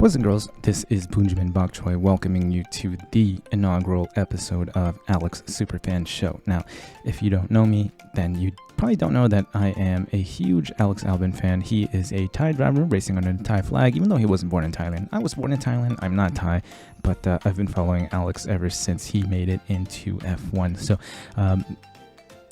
Boys and girls, this is Benjamin Bok Choy welcoming you to the inaugural episode of Alex Superfan Show. Now, if you don't know me, then you probably don't know that I am a huge Alex Albon fan. He is a Thai driver racing under the Thai flag, even though he wasn't born in Thailand. I was born in Thailand, I'm not Thai, but I've been following Alex ever since he made it into F1. So,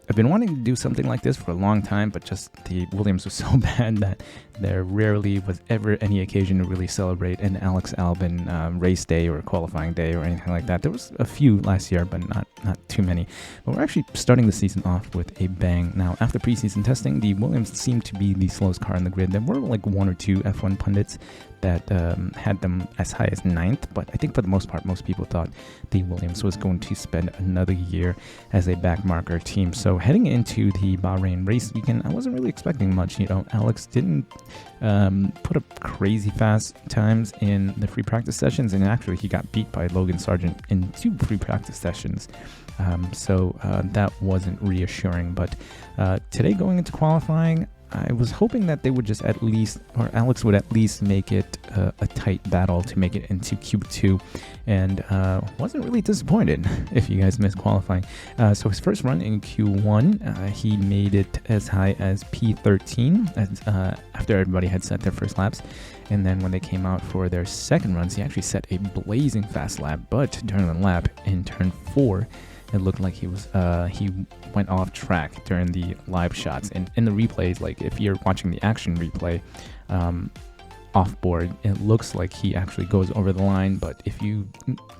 I've been wanting to do something like this for a long time, but just the Williams was so bad that there rarely was ever any occasion to really celebrate an Alex Albon race day or qualifying day or anything like that. There was a few last year, but not too many. But we're actually starting the season off with a bang. Now, after preseason testing, the Williams seemed to be the slowest car in the grid. There were like one or two F1 pundits that had them as high as 9th, but I think for the most part, most people thought the Williams was going to spend another year as a backmarker team. So heading into the Bahrain race weekend, I wasn't really expecting much. You know, Alex didn't put up crazy fast times in the free practice sessions, and actually he got beat by Logan Sargent in 2 free practice sessions. So that wasn't reassuring. But today going into qualifying, I was hoping that they would just at least, or Alex would at least make it a tight battle to make it into Q2, and wasn't really disappointed if you guys missed qualifying. So his first run in Q1, he made it as high as P13 after everybody had set their first laps. And then when they came out for their second runs, he actually set a blazing fast lap, but during the lap in turn 4, it looked like he went off track during the live shots. And in the replays, like if you're watching the action replay off board, it looks like he actually goes over the line. But if you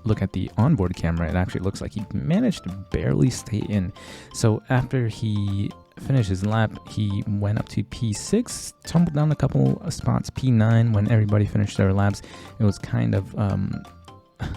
look at the onboard camera, it actually looks like he managed to barely stay in. So after he finished his lap, he went up to P6, tumbled down a couple of spots, P9 when everybody finished their laps. It was kind of a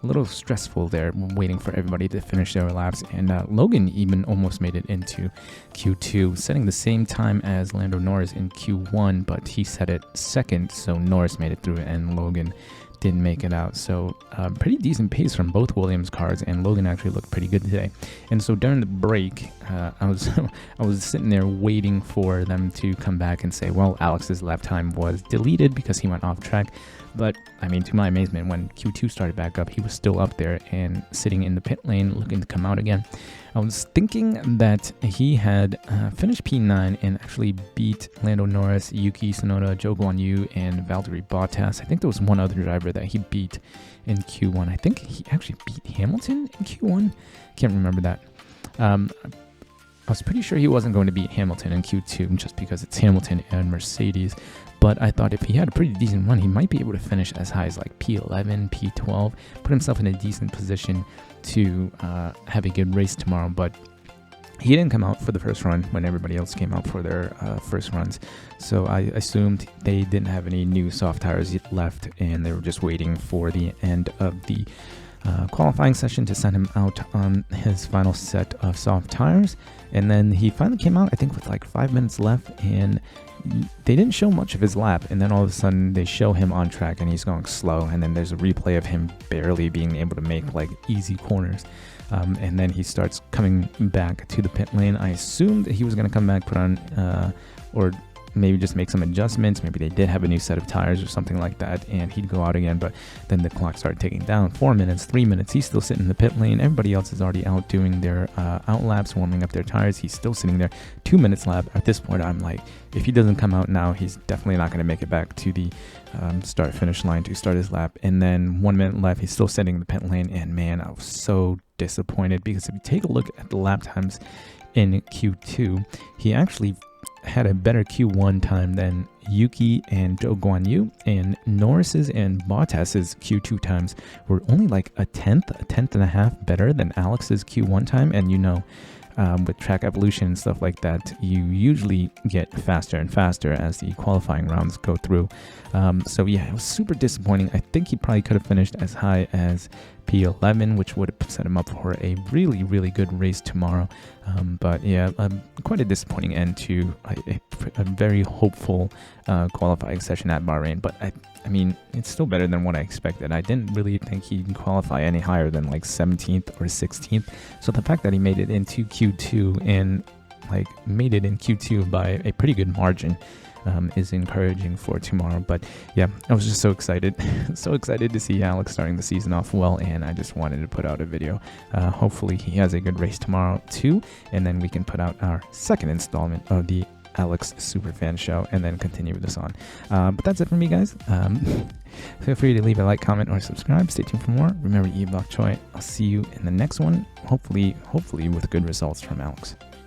little stressful there waiting for everybody to finish their laps, and Logan even almost made it into Q2, setting the same time as Lando Norris in Q1, but he set it second, so Norris made it through and Logan didn't make it out. So pretty decent pace from both Williams cars, and Logan actually looked pretty good today. And so during the break, I was sitting there waiting for them to come back and say, well, Alex's lap time was deleted because he went off track. But I mean, to my amazement, when Q2 started back up, he was still up there and sitting in the pit lane looking to come out again. I was thinking that he had finished P9 and actually beat Lando Norris, Yuki Tsunoda, Zhou Guanyu, and Valtteri Bottas. I think there was one other driver that he beat in Q1. I think he actually beat Hamilton in Q1. Can't remember that. I was pretty sure he wasn't going to beat Hamilton in Q2 just because it's Hamilton and Mercedes. But I thought if he had a pretty decent run, he might be able to finish as high as like P11, P12, put himself in a decent position to have a good race tomorrow. But he didn't come out for the first run when everybody else came out for their first runs. So I assumed they didn't have any new soft tires left, and they were just waiting for the end of the qualifying session to send him out on his final set of soft tires. And then he finally came out, I think, with like 5 minutes left, and they didn't show much of his lap, and then all of a sudden they show him on track and he's going slow, and then there's a replay of him barely being able to make like easy corners, and then he starts coming back to the pit lane. I assumed he was going to come back, put on or maybe just make some adjustments. Maybe they did have a new set of tires or something like that, and he'd go out again. But then the clock started ticking down. 4 minutes, 3 minutes. He's still sitting in the pit lane. Everybody else is already out doing their out laps, warming up their tires. He's still sitting there. 2 minutes lap. At this point, I'm like, if he doesn't come out now, he's definitely not going to make it back to the start-finish line to start his lap. And then 1 minute left. He's still sitting in the pit lane. And man, I was so disappointed, because if you take a look at the lap times in Q2, he actually had a better Q1 time than Yuki and Zhou Guanyu, and Norris's and Bottas's Q2 times were only like a tenth and a half better than Alex's Q1 time. And you know, with track evolution and stuff like that, you usually get faster and faster as the qualifying rounds go through. So yeah, it was super disappointing. I think he probably could have finished as high as P11, which would have set him up for a really, really good race tomorrow. But yeah, quite a disappointing end to a very hopeful qualifying session at Bahrain. But I mean, it's still better than what I expected. I didn't really think he can qualify any higher than like 17th or 16th. So the fact that he made it into Q2 and like made it in Q2 by a pretty good margin, is encouraging for tomorrow. But yeah, I was just so excited, so excited to see Alex starting the season off well, and I just wanted to put out a video. Hopefully he has a good race tomorrow too, and then we can put out our second installment of the Alex Superfan Show and then continue this on. But that's it for me, guys. Feel free to leave a like, comment, or subscribe. Stay tuned for more. Remember to eat bok choy. I'll see you in the next one, hopefully with good results from Alex.